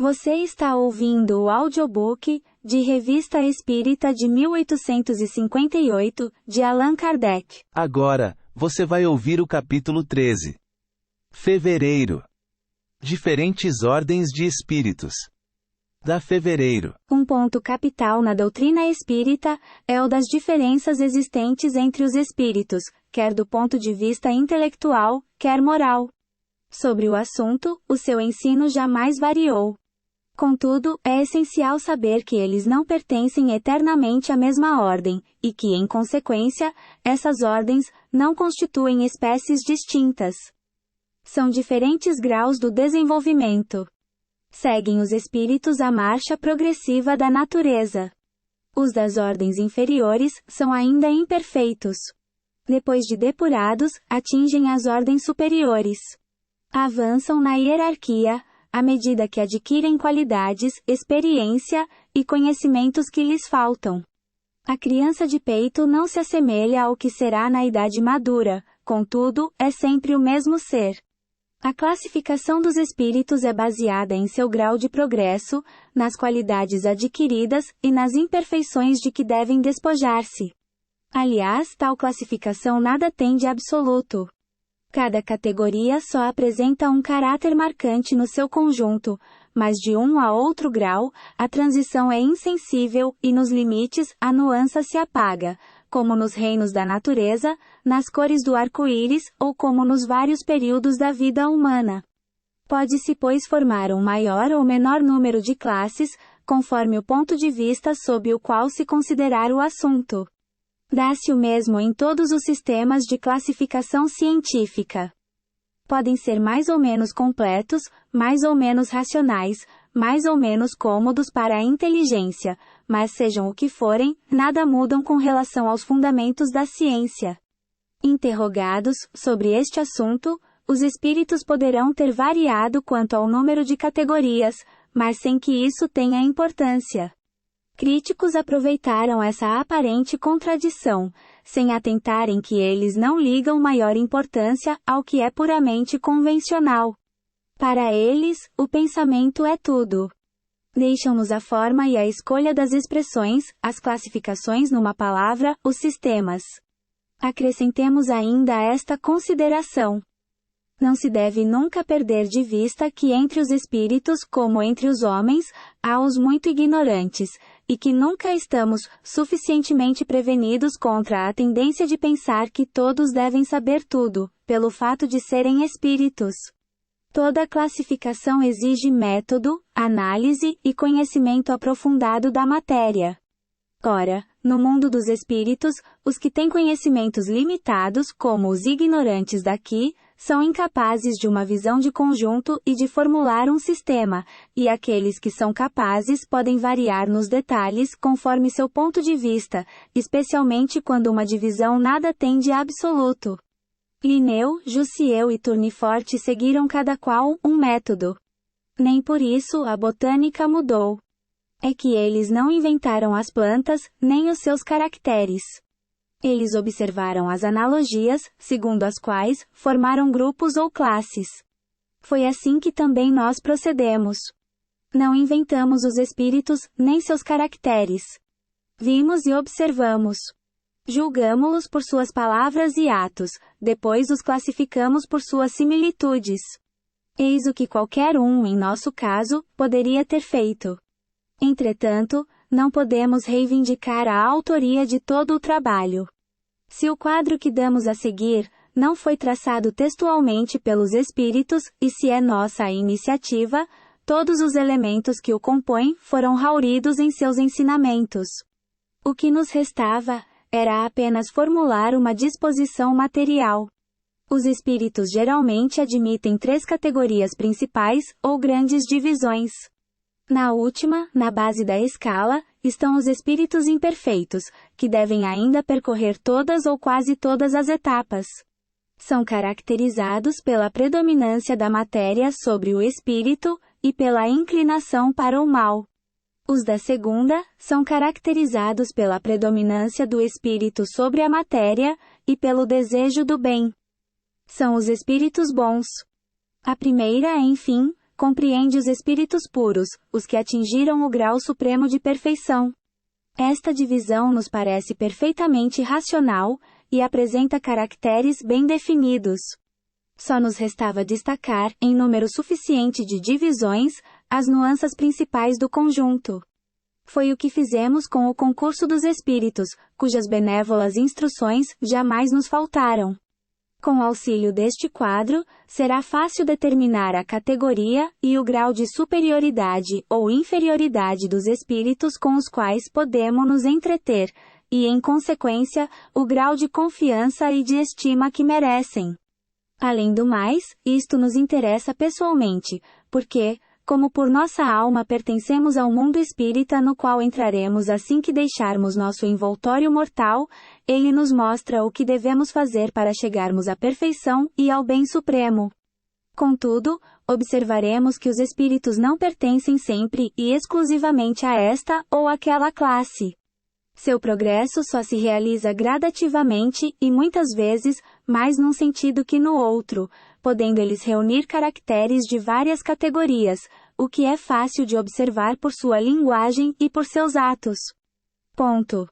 Você está ouvindo o audiobook de Revista Espírita de 1858, de Allan Kardec. Agora, você vai ouvir o capítulo 13. Fevereiro. Diferentes ordens de espíritos. Da Fevereiro. Um ponto capital na doutrina espírita é o das diferenças existentes entre os espíritos, quer do ponto de vista intelectual, quer moral. Sobre o assunto, o seu ensino jamais variou. Contudo, é essencial saber que eles não pertencem eternamente à mesma ordem, e que, em consequência, essas ordens não constituem espécies distintas. São diferentes graus do desenvolvimento. Seguem os espíritos a marcha progressiva da natureza. Os das ordens inferiores são ainda imperfeitos. Depois de depurados, atingem as ordens superiores. Avançam na hierarquia, à medida que adquirem qualidades, experiência e conhecimentos que lhes faltam. A criança de peito não se assemelha ao que será na idade madura, contudo, é sempre o mesmo ser. A classificação dos espíritos é baseada em seu grau de progresso, nas qualidades adquiridas e nas imperfeições de que devem despojar-se. Aliás, tal classificação nada tem de absoluto. Cada categoria só apresenta um caráter marcante no seu conjunto, mas de um a outro grau, a transição é insensível e nos limites a nuance se apaga, como nos reinos da natureza, nas cores do arco-íris ou como nos vários períodos da vida humana. Pode-se, pois, formar um maior ou menor número de classes, conforme o ponto de vista sob o qual se considerar o assunto. Dá-se o mesmo em todos os sistemas de classificação científica. Podem ser mais ou menos completos, mais ou menos racionais, mais ou menos cômodos para a inteligência, mas sejam o que forem, nada mudam com relação aos fundamentos da ciência. Interrogados sobre este assunto, os espíritos poderão ter variado quanto ao número de categorias, mas sem que isso tenha importância. Críticos aproveitaram essa aparente contradição, sem atentarem que eles não ligam maior importância ao que é puramente convencional. Para eles, o pensamento é tudo. Deixam-nos a forma e a escolha das expressões, as classificações numa palavra, os sistemas. Acrescentemos ainda esta consideração. Não se deve nunca perder de vista que entre os espíritos, como entre os homens, há os muito ignorantes, e que nunca estamos suficientemente prevenidos contra a tendência de pensar que todos devem saber tudo, pelo fato de serem espíritos. Toda classificação exige método, análise e conhecimento aprofundado da matéria. Ora, no mundo dos espíritos, os que têm conhecimentos limitados, como os ignorantes daqui, são incapazes de uma visão de conjunto e de formular um sistema, e aqueles que são capazes podem variar nos detalhes conforme seu ponto de vista, especialmente quando uma divisão nada tem de absoluto. Linneu, Jussieu e Tournefort seguiram cada qual um método. Nem por isso a botânica mudou. É que eles não inventaram as plantas, nem os seus caracteres. Eles observaram as analogias, segundo as quais formaram grupos ou classes. Foi assim que também nós procedemos. Não inventamos os espíritos, nem seus caracteres. Vimos e observamos. Julgamo-los por suas palavras e atos, depois os classificamos por suas similitudes. Eis o que qualquer um, em nosso caso, poderia ter feito. Entretanto, não podemos reivindicar a autoria de todo o trabalho. Se o quadro que damos a seguir não foi traçado textualmente pelos espíritos, e se é nossa a iniciativa, todos os elementos que o compõem foram hauridos em seus ensinamentos. O que nos restava era apenas formular uma disposição material. Os espíritos geralmente admitem 3 categorias principais, ou grandes divisões. Na última, na base da escala, estão os espíritos imperfeitos, que devem ainda percorrer todas ou quase todas as etapas. São caracterizados pela predominância da matéria sobre o espírito, e pela inclinação para o mal. Os da segunda, são caracterizados pela predominância do espírito sobre a matéria, e pelo desejo do bem. São os espíritos bons. A primeira, enfim, compreende os espíritos puros, os que atingiram o grau supremo de perfeição. Esta divisão nos parece perfeitamente racional, e apresenta caracteres bem definidos. Só nos restava destacar, em número suficiente de divisões, as nuances principais do conjunto. Foi o que fizemos com o concurso dos espíritos, cujas benévolas instruções jamais nos faltaram. Com o auxílio deste quadro, será fácil determinar a categoria e o grau de superioridade ou inferioridade dos espíritos com os quais podemos nos entreter, e, em consequência, o grau de confiança e de estima que merecem. Além do mais, isto nos interessa pessoalmente, porque, como por nossa alma pertencemos ao mundo espírita no qual entraremos assim que deixarmos nosso envoltório mortal, ele nos mostra o que devemos fazer para chegarmos à perfeição e ao bem supremo. Contudo, observaremos que os espíritos não pertencem sempre e exclusivamente a esta ou aquela classe. Seu progresso só se realiza gradativamente e muitas vezes, mais num sentido que no outro, podendo eles reunir caracteres de várias categorias, o que é fácil de observar por sua linguagem e por seus atos. Ponto.